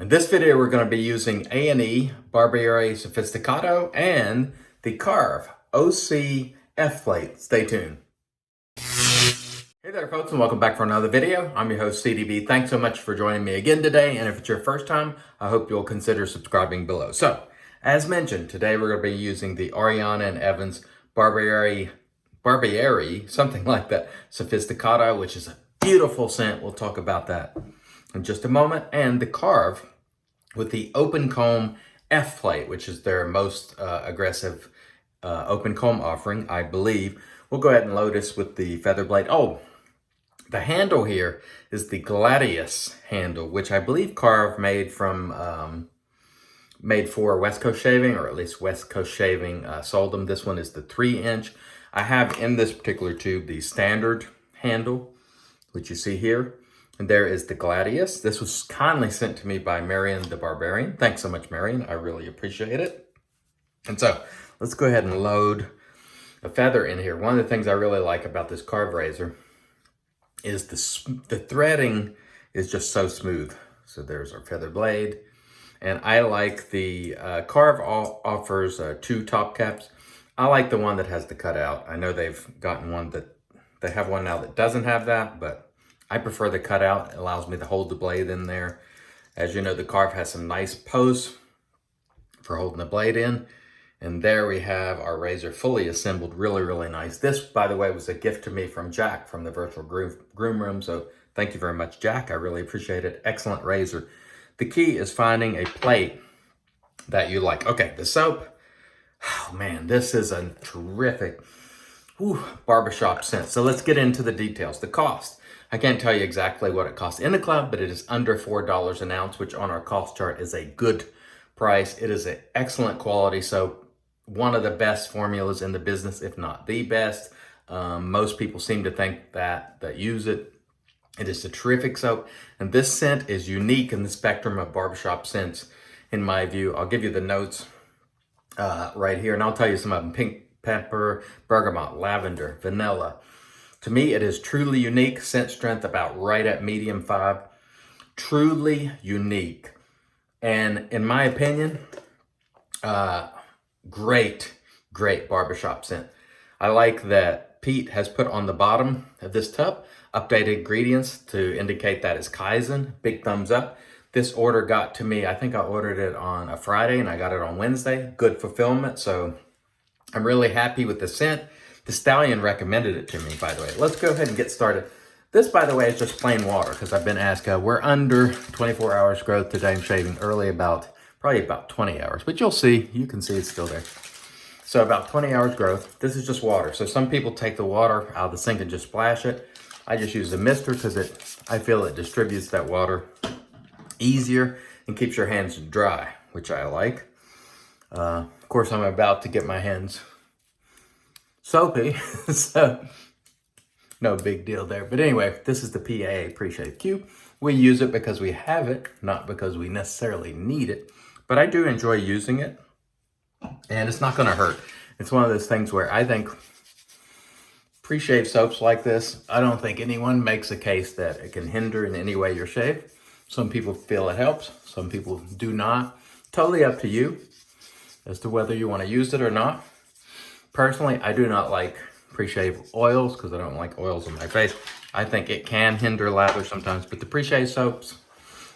In this video, we're going to be using A&E Barbiere Sofisticato and the Karve OC F-plate. Stay tuned. Hey there folks, and welcome back for another video. I'm your host CDB. Thanks so much for joining me again today, and if it's your first time, I hope you'll consider subscribing below. So, as mentioned, today we're going to be using the Ariana and Evans Barbiere, something like that, Sofisticato, which is a beautiful scent. We'll talk about that in just a moment, and the Karve with the open comb F plate, which is their most aggressive open comb offering, I believe. We'll go ahead and load this with the feather blade. Oh, the handle here is the Gladius handle, which I believe Karve made for West Coast Shaving, or at least West Coast Shaving sold them. This one is the 3-inch. I have in this particular tube the standard handle, which you see here. And there is the Gladius. This was kindly sent to me by Marion the Barbarian. Thanks so much, Marion. I really appreciate it. And so let's go ahead and load a feather in here. One of the things I really like about this Karve razor is the threading is just so smooth. So there's our feather blade. And I like the Karve offers 2 top caps. I like the one that has the cutout. I know they've gotten one that, they have one now that doesn't have that, but I prefer the cutout. It allows me to hold the blade in there. As you know, the Karve has some nice posts for holding the blade in. And there we have our razor fully assembled. Really, really nice. This, by the way, was a gift to me from Jack from the Virtual Groom Room. So thank you very much, Jack. I really appreciate it. Excellent razor. The key is finding a plate that you like. Okay, the soap. Oh man, this is a terrific barbershop scent. So let's get into the details. The cost. I can't tell you exactly what it costs in the club, but it is under $4 an ounce, which on our cost chart is a good price. It is an excellent quality soap. One of the best formulas in the business, if not the best. Most people seem to think that use it. It is a terrific soap. And this scent is unique in the spectrum of barbershop scents, in my view. I'll give you the notes right here, and I'll tell you some of them. Pink pepper, bergamot, lavender, vanilla. To me, it is truly unique. Scent strength about right at medium 5. Truly unique. And in my opinion, great barbershop scent. I like that Pete has put on the bottom of this tub updated ingredients to indicate that it's Kaizen. Big thumbs up. This order got to me, I think I ordered it on a Friday and I got it on Wednesday. Good fulfillment. So I'm really happy with the scent. The Stallion recommended it to me, by the way. Let's go ahead and get started. This, by the way, is just plain water because I've been asked. We're under 24 hours growth today. I'm shaving early probably about 20 hours, but you'll see, you can see it's still there. So about 20 hours growth. This is just water. So some people take the water out of the sink and just splash it. I just use a mister because I feel it distributes that water easier and keeps your hands dry, which I like. Of course, I'm about to get my hands soapy, so no big deal there. But anyway, this is the PA Appreciate Q. We use it because we have it, not because we necessarily need it. But I do enjoy using it, and it's not going to hurt. It's one of those things where I think pre-shave soaps like this, I don't think anyone makes a case that it can hinder in any way your shave. Some people feel it helps. Some people do not. Totally up to you as to whether you want to use it or not. Personally, I do not like pre-shave oils because I don't like oils on my face. I think it can hinder lather sometimes, but the pre-shave soaps,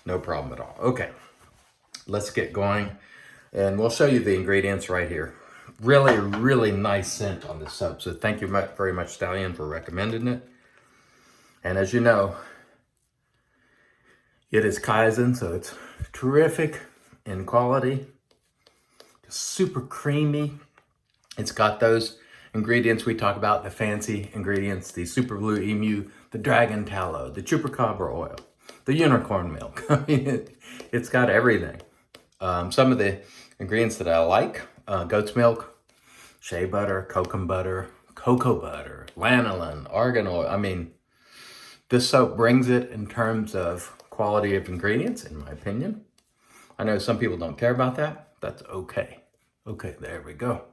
no problem at all. Okay, let's get going, and we'll show you the ingredients right here. Really, really nice scent on this soap, so thank you very much, Stallion, for recommending it. And as you know, it is Kaizen, so it's terrific in quality. Super creamy. It's got those ingredients we talk about, the fancy ingredients, the Super Blue Emu, the Dragon Tallow, the Chupacabra oil, the unicorn milk. I mean, it's got everything. Some of the ingredients that I like, goat's milk, shea butter, cocoa butter, lanolin, argan oil. I mean, this soap brings it in terms of quality of ingredients, in my opinion. I know some people don't care about that. That's okay. Okay, there we go.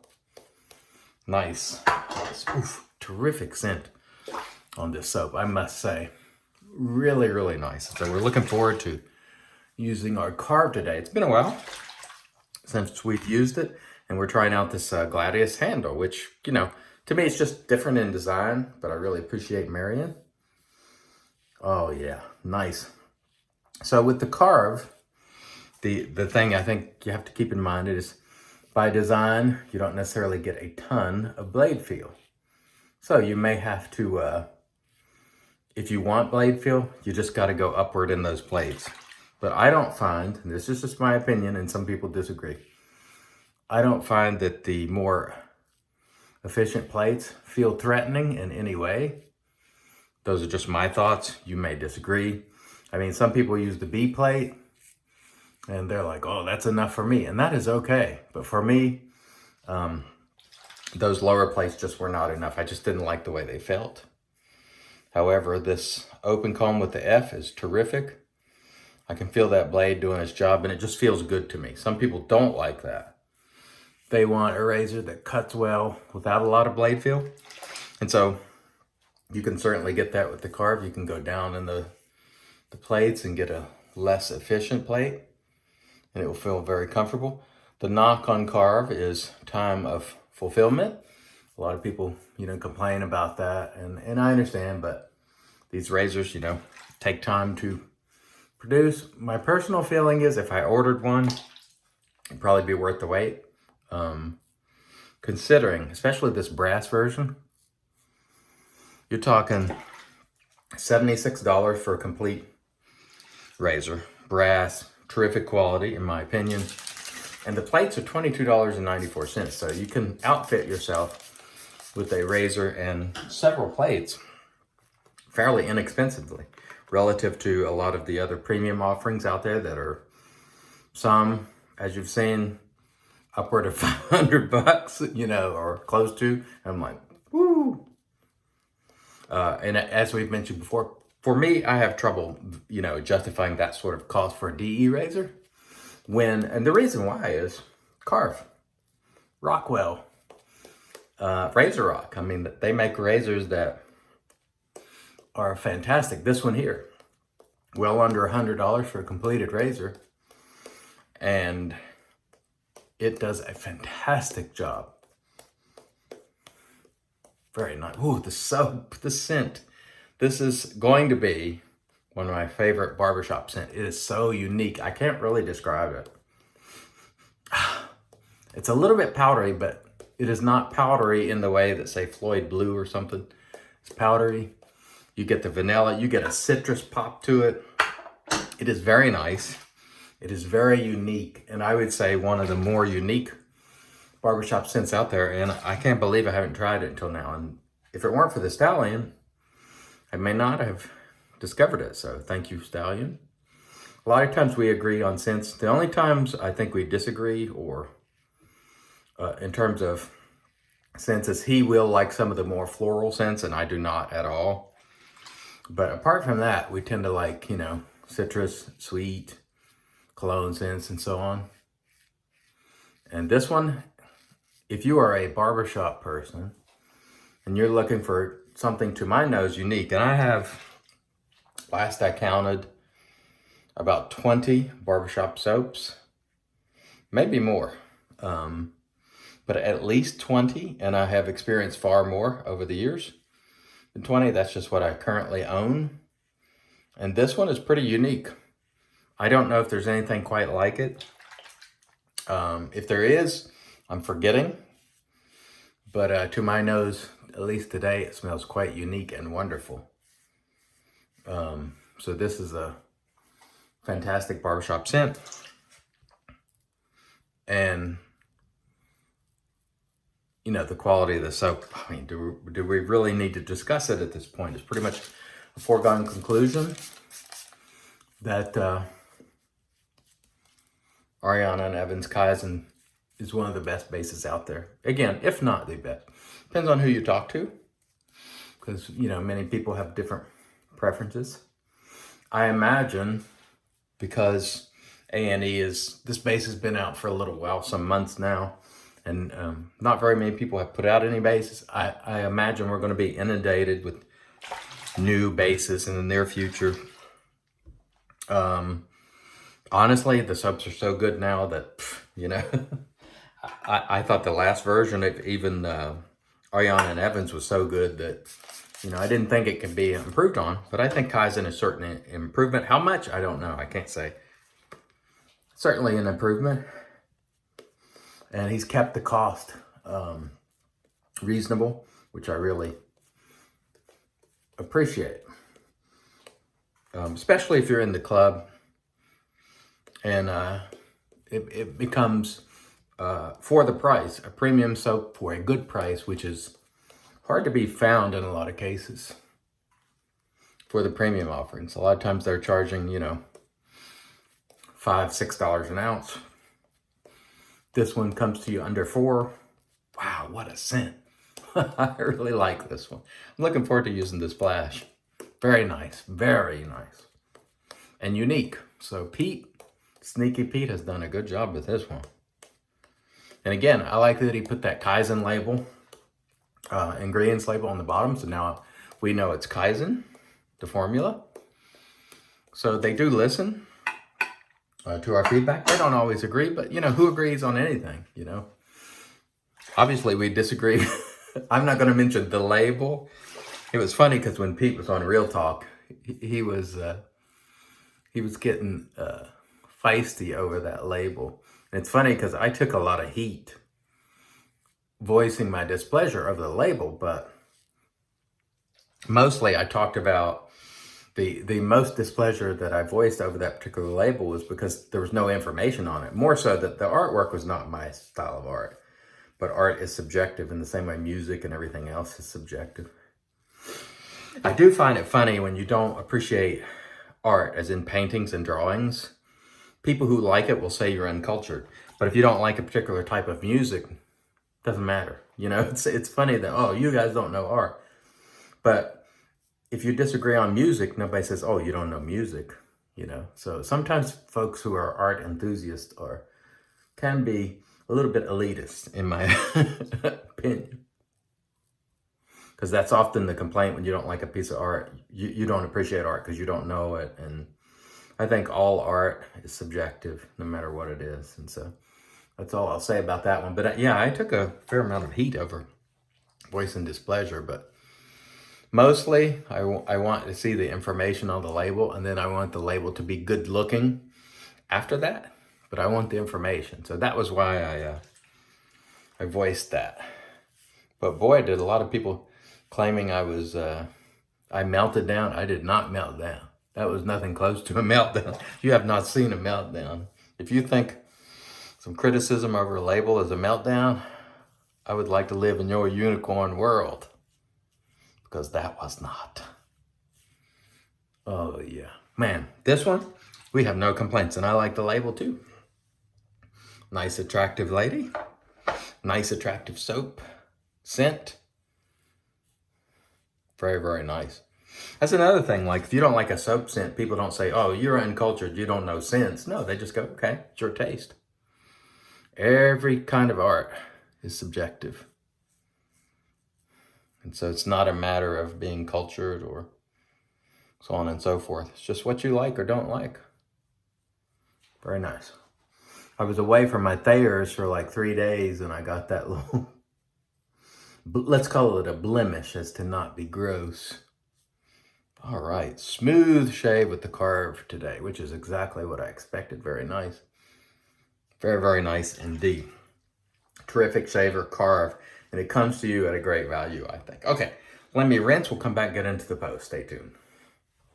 Nice. Oof, terrific scent on this soap, I must say. Really, really nice. So we're looking forward to using our Karve today. It's been a while since we've used it, and we're trying out this Gladius handle, which, you know, to me it's just different in design, but I really appreciate Marion. Oh yeah, nice. So with the Karve, the thing I think you have to keep in mind is by design, you don't necessarily get a ton of blade feel. So you may have to, if you want blade feel, you just got to go upward in those blades. But I don't find, and this is just my opinion, and some people disagree, I don't find that the more efficient plates feel threatening in any way. Those are just my thoughts. You may disagree. I mean, some people use the B plate, and they're like, oh, that's enough for me. And that is okay. But for me, those lower plates just were not enough. I just didn't like the way they felt. However, this open comb with the F is terrific. I can feel that blade doing its job, and it just feels good to me. Some people don't like that. They want a razor that cuts well without a lot of blade feel. And so you can certainly get that with the Karve. You can go down in the plates and get a less efficient plate, and it will feel very comfortable. The knock on Karve is time of fulfillment. A lot of people, you know, complain about that, and I understand, but these razors, you know, take time to produce. My personal feeling is if I ordered one, it'd probably be worth the wait. Considering, especially this brass version, you're talking $76 for a complete razor. Brass, terrific quality in my opinion. And the plates are $22.94, so you can outfit yourself with a razor and several plates fairly inexpensively relative to a lot of the other premium offerings out there that are some, as you've seen, upward of $500, you know, or close to. I'm like, woo. And as we've mentioned before, for me, I have trouble, you know, justifying that sort of cost for a DE razor. And the reason why is Karve, Rockwell, Razor Rock. I mean, they make razors that are fantastic. This one here, well under $100 for a completed razor. And it does a fantastic job. Very nice. Ooh, the soap, the scent. This is going to be one of my favorite barbershop scents. It is so unique. I can't really describe it. It's a little bit powdery, but it is not powdery in the way that, say, Floyd Blue or something. It's powdery. You get the vanilla. You get a citrus pop to it. It is very nice. It is very unique, and I would say one of the more unique barbershop scents out there, and I can't believe I haven't tried it until now. And if it weren't for the Stallion, I may not have discovered it, so thank you, Stallion. A lot of times we agree on scents. The only times I think we disagree, or in terms of scents, is he will like some of the more floral scents, and I do not at all. But apart from that, we tend to like, you know, citrus, sweet, cologne scents, and so on. And this one, if you are a barbershop person and you're looking for something to my nose unique, and I have, last I counted, about 20 barbershop soaps, maybe more, but at least 20, and I have experienced far more over the years than 20. That's just what I currently own. And this one is pretty unique. I don't know if there's anything quite like it. If there is, I'm forgetting. But to my nose, at least today, it smells quite unique and wonderful. So this is a fantastic barbershop scent. And, you know, the quality of the soap, I mean, do we really need to discuss it at this point? It's pretty much a foregone conclusion that Ariana and Evans Kaizen is one of the best bases out there. Again, if not the best. Depends on who you talk to, because, you know, many people have different preferences. I imagine because A&E this base has been out for a little while, some months now, and not very many people have put out any bases. I imagine we're going to be inundated with new bases in the near future. Honestly, the soaps are so good now that, you know, I thought the last version of even Ariana and Evans was so good that, you know, I didn't think it could be improved on. But I think Kaizen is certain improvement. How much? I don't know. I can't say. Certainly an improvement. And he's kept the cost reasonable, which I really appreciate. Especially if you're in the club and it becomes, for the price, a premium soap for a good price, which is hard to be found in a lot of cases for the premium offerings. A lot of times they're charging, you know, $5, $6 an ounce. This one comes to you under $4. Wow, what a scent. I really like this one. I'm looking forward to using this flash. Very nice, very nice. And unique. So Pete, Sneaky Pete has done a good job with this one. And again, I like that he put that Kaizen label, ingredients label on the bottom. So now we know it's Kaizen, the formula. So they do listen to our feedback. They don't always agree, but you know, who agrees on anything, you know? Obviously we disagree. I'm not going to mention the label. It was funny because when Pete was on Real Talk, he was getting feisty over that label. And it's funny because I took a lot of heat voicing my displeasure of the label, but mostly I talked about the most displeasure that I voiced over that particular label was because there was no information on it. More so that the artwork was not my style of art. But art is subjective in the same way music and everything else is subjective. I do find it funny when you don't appreciate art, as in paintings and drawings. People who like it will say you're uncultured. But if you don't like a particular type of music, it doesn't matter. You know, it's funny that, oh, you guys don't know art. But if you disagree on music, nobody says, oh, you don't know music, you know. So sometimes folks who are art enthusiasts can be a little bit elitist, in my opinion. Because that's often the complaint when you don't like a piece of art. You don't appreciate art because you don't know it. And I think all art is subjective, no matter what it is. And so that's all I'll say about that one. But yeah, I took a fair amount of heat over voicing displeasure. But mostly, I want to see the information on the label. And then I want the label to be good looking after that. But I want the information. So that was why I voiced that. But boy, did a lot of people claiming I melted down. I did not melt down. That was nothing close to a meltdown. You have not seen a meltdown. If you think some criticism over a label is a meltdown, I would like to live in your unicorn world. Because that was not. Oh yeah. Man, this one, we have no complaints. And I like the label too. Nice, attractive lady. Nice, attractive soap. Scent. Very, very nice. That's another thing. Like, if you don't like a soap scent, people don't say, oh, you're uncultured, you don't know scents. No, they just go, okay, it's your taste. Every kind of art is subjective. And so it's not a matter of being cultured or so on and so forth. It's just what you like or don't like. Very nice. I was away from my Thayers for like 3 days and I got that little, let's call it a blemish as to not be gross. All right, smooth shave with the Karve today, which is exactly what I expected. Very nice. Very, very nice indeed. Terrific shaver, Karve, and it comes to you at a great value, I think. Okay, let me rinse. We'll come back and get into the post. Stay tuned.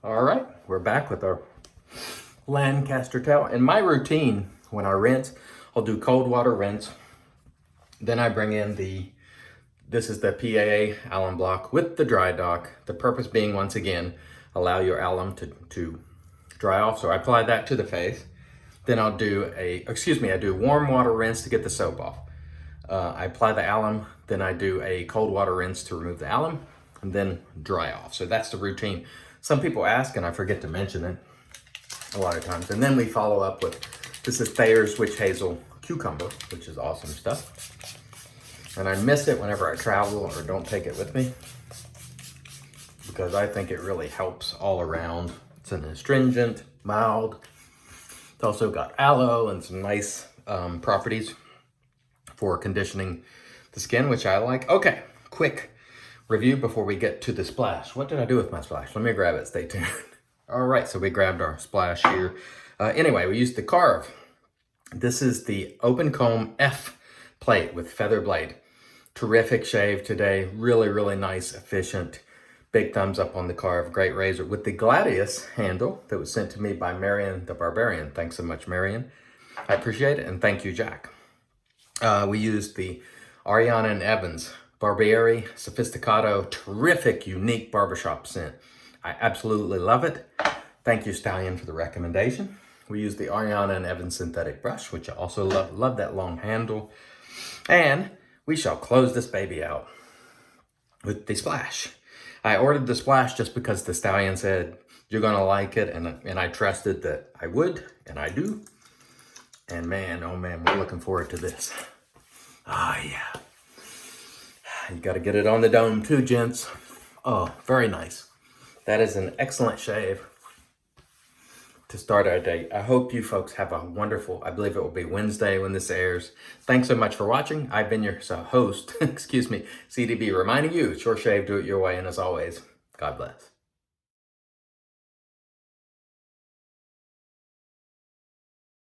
All right, we're back with our Lancaster towel. In my routine, when I rinse, I'll do cold water rinse. Then I bring in this is the PAA alum block with the dry dock. The purpose being, once again, allow your alum to dry off. So I apply that to the face. Then I'll do I do warm water rinse to get the soap off. I apply the alum, then I do a cold water rinse to remove the alum, and then dry off. So that's the routine. Some people ask, and I forget to mention it a lot of times. And then we follow up with, this is Thayer's Witch Hazel Cucumber, which is awesome stuff. And I miss it whenever I travel or don't take it with me because I think it really helps all around. It's an astringent, mild, It's also got aloe and some nice properties for conditioning the skin, which I like. Okay, quick review before we get to the splash. What did I do with my splash? Let me grab it, stay tuned. All right, so we grabbed our splash here. Anyway, we used the Karve. This is the open comb F plate with feather blade. Terrific shave today, really nice, efficient. Big thumbs up on the Karve, great razor. With the Gladius handle that was sent to me by Marion the Barbarian. Thanks so much, Marion. I appreciate it, and thank you, Jack. We used the Ariana and Evans Barbiere Sofisticato, terrific, unique barbershop scent. I absolutely love it. Thank you, Stallion, for the recommendation. We used the Ariana and Evans synthetic brush, which I also love that long handle. And we shall close this baby out with the splash. I ordered the splash just because the Stallion said, you're gonna like it, and I trusted that I would, and I do. And man, oh man, we're looking forward to this. Oh yeah. You gotta get it on the dome too, gents. Oh, very nice. That is an excellent shave to start our day. I hope you folks have a wonderful, I believe it will be Wednesday when this airs. Thanks so much for watching. I've been your host, excuse me, CDB, reminding you, short shave, do it your way, and as always, God bless.